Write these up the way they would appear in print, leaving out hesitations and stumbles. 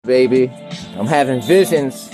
Baby. I'm having visions.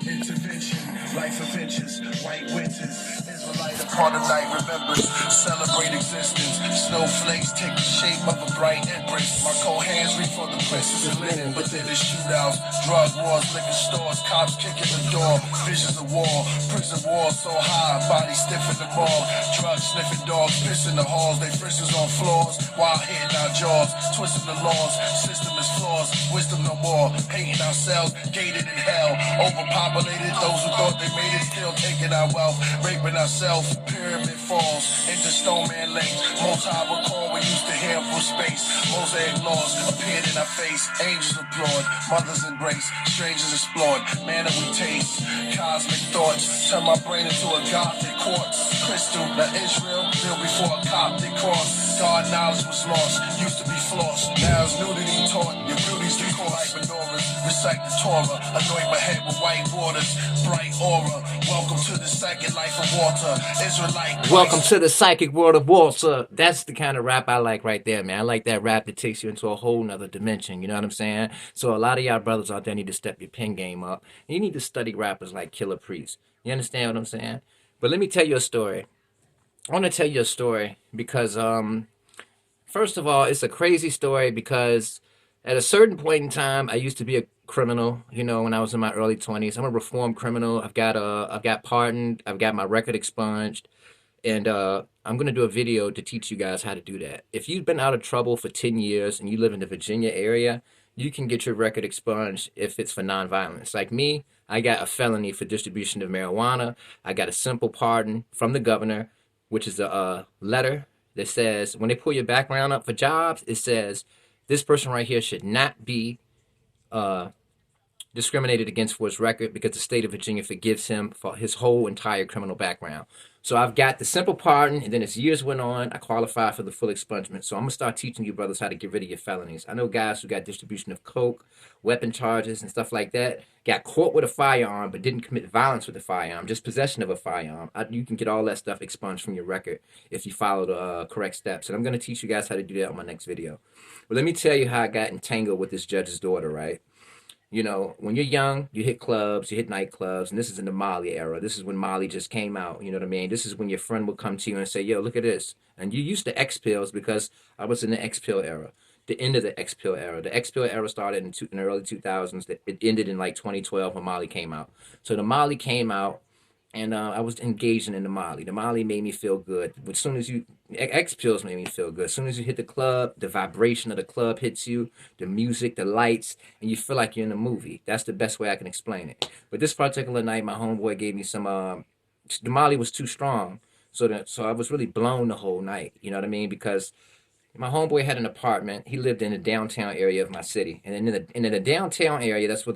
Intervention, life adventures, white winters, Israelite upon the night remembers, celebrate existence. Snowflakes take the shape of a bright empress. My cold hands reach for the princess and linen, but then the shootouts, drug wars, liquor stores, cops kicking the door, visions of war, prison walls so high, bodies stiff in the mall, drugs sniffing dogs, piss in the halls, they friskers on floors, while hitting our jaws, twisting the laws, system is flaws, wisdom no more, hating ourselves, gated in hell, overpopulated, those who thought they made it still taking our wealth, raping ourselves, pyramid falls, into stone man lakes, most high recall we used to hear from space, mosaic laws appeared in our face, angels applaud, mothers embrace, strangers explored, manna we taste, cosmic thoughts, turn my brain into a gothic quartz, crystal, now Israel, built before a Coptic cross, God knowledge was lost, used to be flossed, now it's nudity taught, your beauty's recall like menorahs, recite the Torah, anoint my head with white waters, bright aura, welcome to the second life of water, Israelite Christ. Welcome to the psychic world of Walter. That's the kind of rap I like right there, man. I like that rap that takes you into a whole nother dimension. You know what I'm saying? So a lot of y'all brothers out there need to step your pen game up. You need to study rappers like Killer Priest. You understand what I'm saying? But let me tell you a story. I want to tell you a story because first of all, it's a crazy story because at a certain point in time, I used to be a criminal. You know, when I was in my early 20s, I'm a reformed criminal. I've got pardoned. I've got my record expunged, and I'm gonna do a video to teach you guys how to do that. If you've been out of trouble for 10 years and you live in the Virginia area, you can get your record expunged if it's for nonviolence. Like me, I got a felony for distribution of marijuana. I got a simple pardon from the governor, which is a letter that says when they pull your background up for jobs, it says this person right here should not be uh, discriminated against for his record because the state of Virginia forgives him for his whole entire criminal background. So I've got the simple pardon, and then as years went on, I qualified for the full expungement. So I'm gonna start teaching you brothers how to get rid of your felonies. I know guys who got distribution of coke, weapon charges, and stuff like that. Got caught with a firearm, but didn't commit violence with a firearm, just possession of a firearm. You can get all that stuff expunged from your record if you follow the correct steps. And I'm gonna teach you guys how to do that on my next video. But let me tell you how I got entangled with this judge's daughter, right? You know, when you're young, you hit clubs, you hit nightclubs, and this is in the Molly era. This is when Molly just came out. You know what I mean? This is when your friend would come to you and say, "Yo, look at this." And you used to X pills because I was in the X pill era, the end of the X pill era. The X pill era started in the early 2000s. It ended in like 2012 when Molly came out. So the Molly came out, and I was engaging in the Molly. The Molly made me feel good. As soon as you X pills made me feel good. As soon as you hit the club, the vibration of the club hits you, the music, the lights, and you feel like you're in a movie. That's the best way I can explain it. But this particular night, my homeboy gave me some. The Molly was too strong, so I was really blown the whole night. You know what I mean? Because my homeboy had an apartment. He lived in the downtown area of my city, and in the downtown area, that's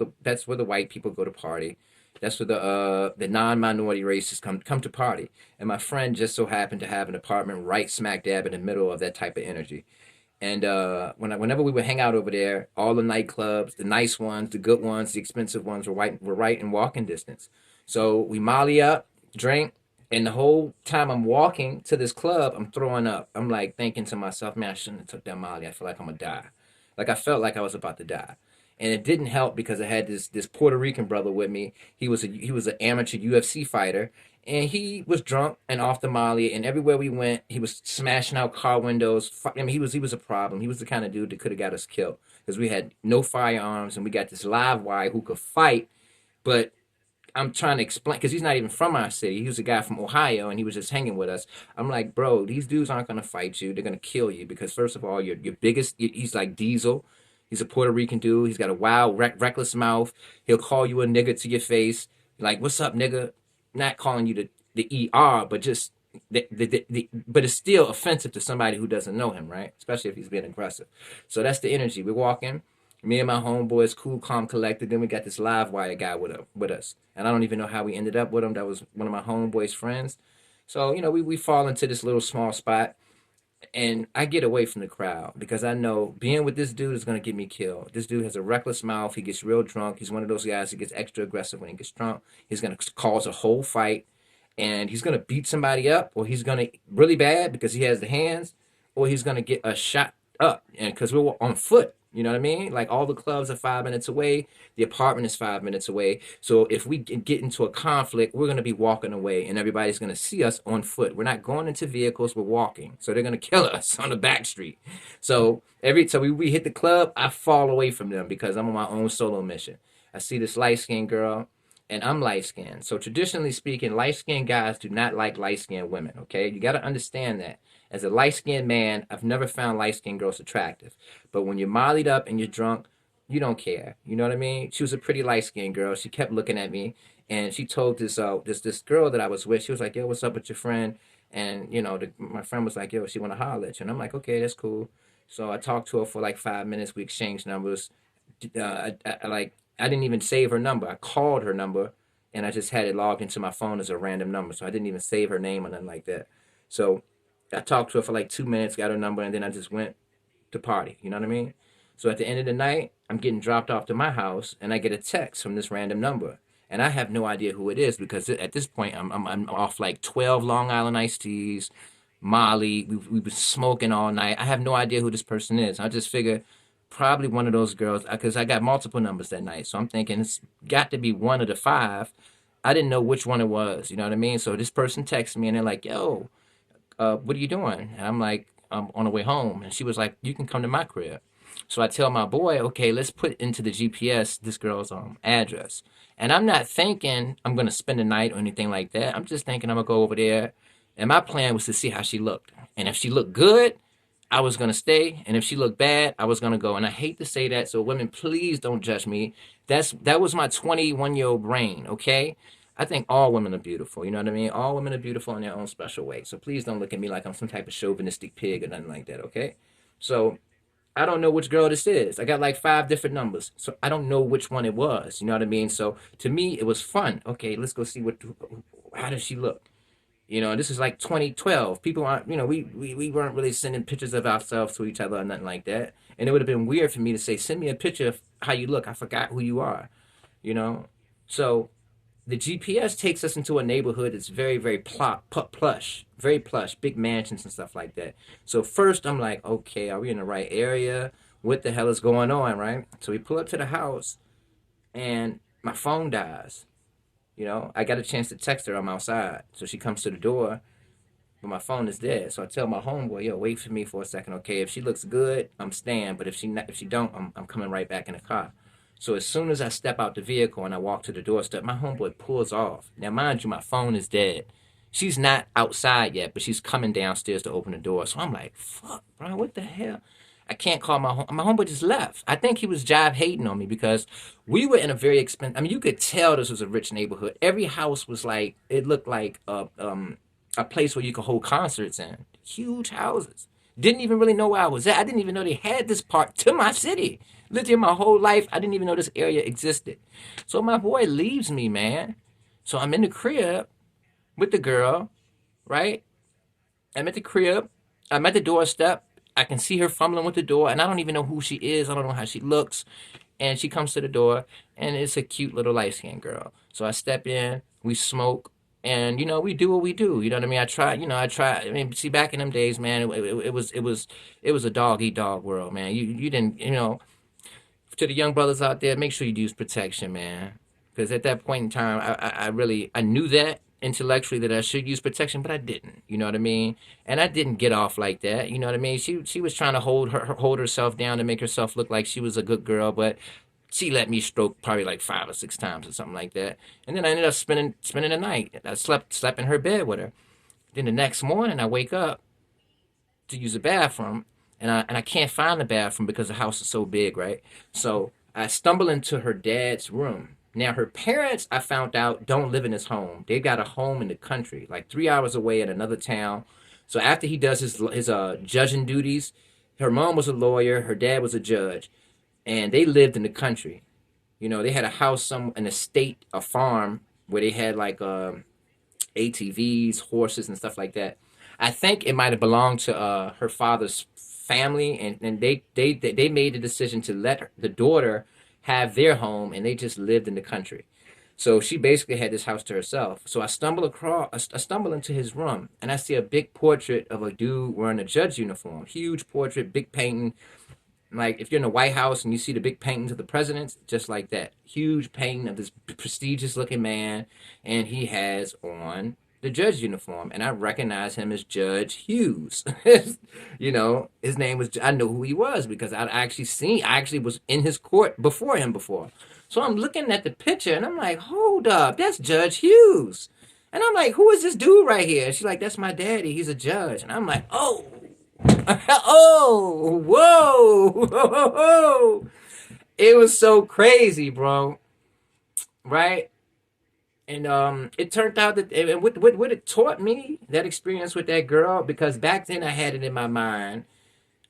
where the white people go to party. That's where the non-minority races come to party. And my friend just so happened to have an apartment right smack dab in the middle of that type of energy. And whenever we would hang out over there, all the nightclubs, the nice ones, the good ones, the expensive ones were right in walking distance. So we molly up, drink, and the whole time I'm walking to this club, I'm throwing up. I'm like thinking to myself, man, I shouldn't have took that molly. I feel like I'm gonna die. Like I felt like I was about to die. And it didn't help because I had this Puerto Rican brother with me. He was an amateur UFC fighter, and he was drunk and off the molly. And everywhere we went, he was smashing out car windows. I mean, he was a problem. He was the kind of dude that could have got us killed because we had no firearms and we got this live wire who could fight, but I'm trying to explain because he's not even from our city. He was a guy from Ohio, and he was just hanging with us. I'm like, bro, these dudes aren't gonna fight you. They're gonna kill you because first of all, your biggest. He's like Diesel. He's a Puerto Rican dude. He's got a wild, reckless mouth. He'll call you a nigga to your face, like, "What's up, nigga?" Not calling you the er, but just but it's still offensive to somebody who doesn't know him, right? Especially if he's being aggressive. So that's the energy. We're walking. Me and my homeboys, cool, calm, collected. Then we got this live wire guy with us, and I don't even know how we ended up with him. That was one of my homeboys' friends. So we fall into this little small spot, and I get away from the crowd because I know being with this dude is gonna get me killed. This dude has a reckless mouth. He gets real drunk. He's one of those guys that gets extra aggressive when he gets drunk. He's gonna cause a whole fight, and he's gonna beat somebody up, or he's gonna really bad because he has the hands, or he's gonna get a shot up, and because we were on foot. You know what I mean? Like all the clubs are 5 minutes away. The apartment is 5 minutes away. So if we get into a conflict, we're going to be walking away and everybody's going to see us on foot. We're not going into vehicles, we're walking. So they're going to kill us on the back street. So every time we hit the club, I fall away from them because I'm on my own solo mission. I see this light skinned girl and I'm light skinned. So traditionally speaking, light skinned guys do not like light skinned women. Okay. You got to understand that. As a light skinned man, I've never found light skinned girls attractive. But when you're mollied up and you're drunk, you don't care. You know what I mean? She was a pretty light skinned girl. She kept looking at me, and she told this girl that I was with. She was like, "Yo, what's up with your friend?" And my friend was like, "Yo, she want to holler at you." And I'm like, "Okay, that's cool." So I talked to her for like 5 minutes. We exchanged numbers. I didn't even save her number. I called her number, and I just had it logged into my phone as a random number. So I didn't even save her name or nothing like that. So I talked to her for like 2 minutes, got her number, and then I just went to party. You know what I mean? So at the end of the night, I'm getting dropped off to my house, and I get a text from this random number, and I have no idea who it is because at this point I'm off like 12 Long Island iced teas, Molly. We've been smoking all night. I have no idea who this person is. I just figure probably one of those girls because I got multiple numbers that night, so I'm thinking it's got to be one of the five. I didn't know which one it was. You know what I mean? So this person texts me, and they're like, "Yo, what are you doing?" And I'm like, "I'm on the way home." And she was like, "You can come to my crib." So I tell my boy, "Okay, let's put into the GPS this girl's address." And I'm not thinking I'm gonna spend the night or anything like that. I'm just thinking I'm gonna go over there. And my plan was to see how she looked. And if she looked good, I was gonna stay. And if she looked bad, I was gonna go. And I hate to say that, so women, please don't judge me. That was my 21-year-old brain, okay? I think all women are beautiful. You know what I mean? All women are beautiful in their own special way. So please don't look at me like I'm some type of chauvinistic pig or nothing like that, okay? So I don't know which girl this is. I got like five different numbers. So I don't know which one it was. You know what I mean? So to me, it was fun. Okay, let's go see how does she look? This is like 2012. People aren't, we weren't really sending pictures of ourselves to each other or nothing like that. And it would have been weird for me to say, send me a picture of how you look. I forgot who you are, you know? So the GPS takes us into a neighborhood that's very, very plush, very plush, big mansions and stuff like that. So first I'm like, okay, are we in the right area? What the hell is going on, right? So we pull up to the house and my phone dies. I got a chance to text her. I'm outside. So she comes to the door, but my phone is dead. So I tell my homeboy, yo, wait for me for a second, okay? If she looks good, I'm staying. But if she don't, I'm coming right back in the car. So as soon as I step out the vehicle and I walk to the doorstep, my homeboy pulls off. Now, mind you, my phone is dead. She's not outside yet, but she's coming downstairs to open the door. So I'm like, fuck, bro, what the hell? I can't call my homeboy just left. I think he was jive hating on me because we were in a very expensive. I mean, you could tell this was a rich neighborhood. Every house was like it looked like a place where you could hold concerts in. Huge houses. Didn't even really know where I was at. I didn't even know they had this part to my city. Lived here my whole life. I didn't even know this area existed. So my boy leaves me, man. So I'm in the crib with the girl, right? I'm at the crib. I'm at the doorstep. I can see her fumbling with the door, and I don't even know who she is. I don't know how she looks. And she comes to the door, and it's a cute little light skinned girl. So I step in, we smoke, and we do what we do. You know what I mean? I try. I mean, see, back in them days, man, it was a dog eat dog world, man. You didn't, to the young brothers out there, make sure you use protection, man. Because at that point in time, I really I knew that intellectually that I should use protection, but I didn't. You know what I mean? And I didn't get off like that. You know what I mean? She was trying to hold herself down to make herself look like she was a good girl, but she let me stroke probably like 5 or 6 times or something like that. And then I ended up spending the night. I slept in her bed with her. Then the next morning I wake up to use the bathroom, and I can't find the bathroom because the house is so big, right? So I stumble into her dad's room. Now her parents, I found out, don't live in his home. They've got a home in the country, like 3 hours away in another town. So after he does his judging duties, her mom was a lawyer, her dad was a judge, and they lived in the country. They had a house, an estate, a farm where they had like ATVs, horses, and stuff like that. I think it might have belonged to her father's family, and they made the decision to let the daughter have their home, and they just lived in the country. So she basically had this house to herself. So I stumble into his room, and I see a big portrait of a dude wearing a judge uniform, huge portrait, big painting. Like if you're in the White House and you see the big paintings of the presidents, just like that, huge painting of this prestigious looking man, and he has on the judge uniform, and I recognize him as Judge Hughes. His name was. I know who he was because I actually was in his court before him before. So I'm looking at the picture and I'm like, hold up, that's Judge Hughes. And I'm like, who is this dude right here? And she's like, that's my daddy. He's a judge. And I'm like, oh, oh, whoa, whoa. It was so crazy, bro. Right? And it turned out that and what it taught me, that experience with that girl, because back then I had it in my mind,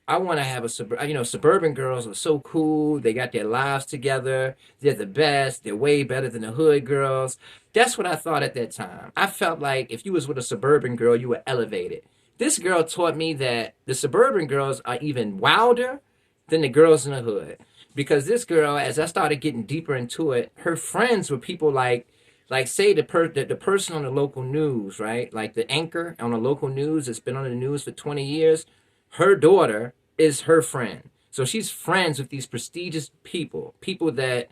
I want to have suburban girls are so cool. They got their lives together. They're the best. They're way better than the hood girls. That's what I thought at that time. I felt like if you was with a suburban girl, you were elevated. This girl taught me that the suburban girls are even wilder than the girls in the hood. Because this girl, as I started getting deeper into it, her friends were people like say the person on the local news, right? Like the anchor on the local news that's been on the news for 20 years. Her daughter is her friend. So she's friends with these prestigious people that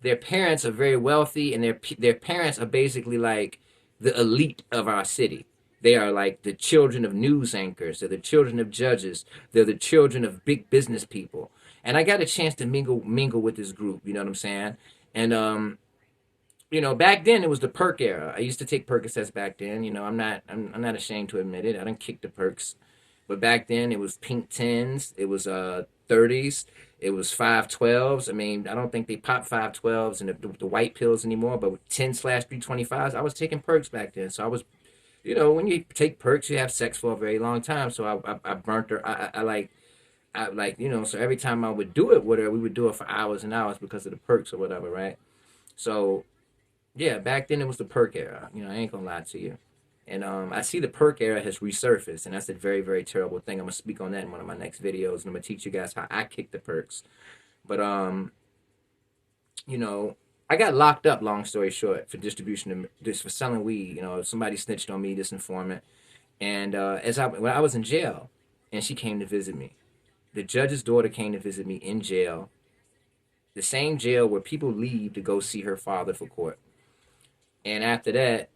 their parents are very wealthy, and their parents are basically like the elite of our city. They are like the children of news anchors. They're the children of judges. They're the children of big business people. And I got a chance to mingle with this group. You know what I'm saying? And back then it was the perk era. I used to take Percocets back then. I'm not ashamed to admit it. I didn't kick the perks. But back then it was pink tens, it was 30s, it was 512s. I mean, I don't think they pop 512s and the white pills anymore, but with 10/325s, I was taking perks back then. So I was, when you take perks, you have sex for a very long time. So I burnt her. So every time I would do it with her, we would do it for hours and hours because of the perks or whatever, right? So yeah, back then it was the perk era. I ain't gonna lie to you. And I see the perk era has resurfaced, and that's a very, very terrible thing. I'm gonna speak on that in one of my next videos, and I'm gonna teach you guys how I kick the perks. But I got locked up. Long story short, for distribution of this for selling weed. Somebody snitched on me, this informant, and when I was in jail, and she came to visit me. The judge's daughter came to visit me in jail, the same jail where people leave to go see her father for court. And after that,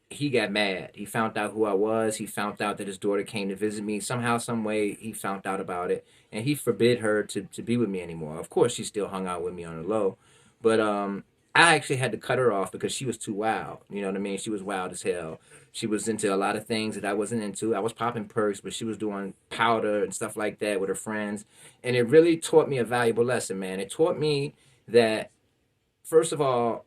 he got mad. He found out who I was. He found out that his daughter came to visit me. Somehow, some way, he found out about it, and he forbid her to be with me anymore. Of course, she still hung out with me on the low, but I actually had to cut her off because she was too wild. You know what I mean? She was wild as hell. She was into a lot of things that I wasn't into. I was popping perks, but she was doing powder and stuff like that with her friends, and it really taught me a valuable lesson, man. It taught me that, first of all,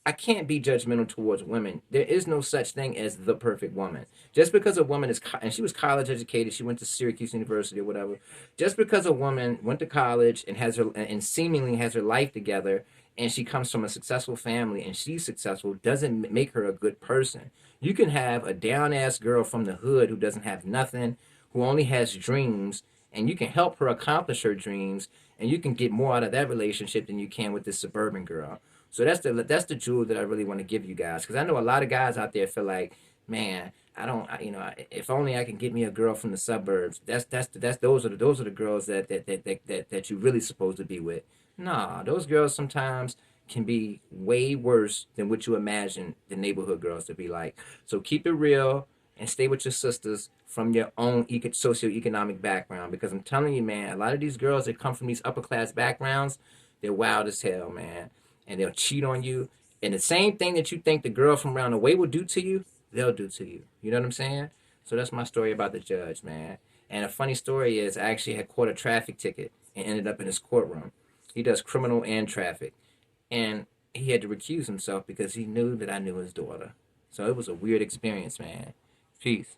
I can't be judgmental towards women. There is no such thing as the perfect woman. Just because a woman and she was college educated, she went to Syracuse University or whatever. Just because a woman went to college and and seemingly has her life together, and she comes from a successful family and she's successful, doesn't make her a good person. You can have a down ass girl from the hood who doesn't have nothing, who only has dreams, and you can help her accomplish her dreams, and you can get more out of that relationship than you can with this suburban girl. So that's the jewel that I really want to give you guys, because I know a lot of guys out there feel like, man, if only I can get me a girl from the suburbs. Those are the girls that you really supposed to be with. Nah, those girls sometimes can be way worse than what you imagine the neighborhood girls to be like. So keep it real and stay with your sisters from your own socioeconomic background, because I'm telling you, man, a lot of these girls that come from these upper class backgrounds, they're wild as hell, man. And they'll cheat on you. And the same thing that you think the girl from around the way will do to you, they'll do to you. You know what I'm saying? So that's my story about the judge, man. And a funny story is I actually had caught a traffic ticket and ended up in his courtroom. He does criminal and traffic. And he had to recuse himself because he knew that I knew his daughter. So it was a weird experience, man. Peace.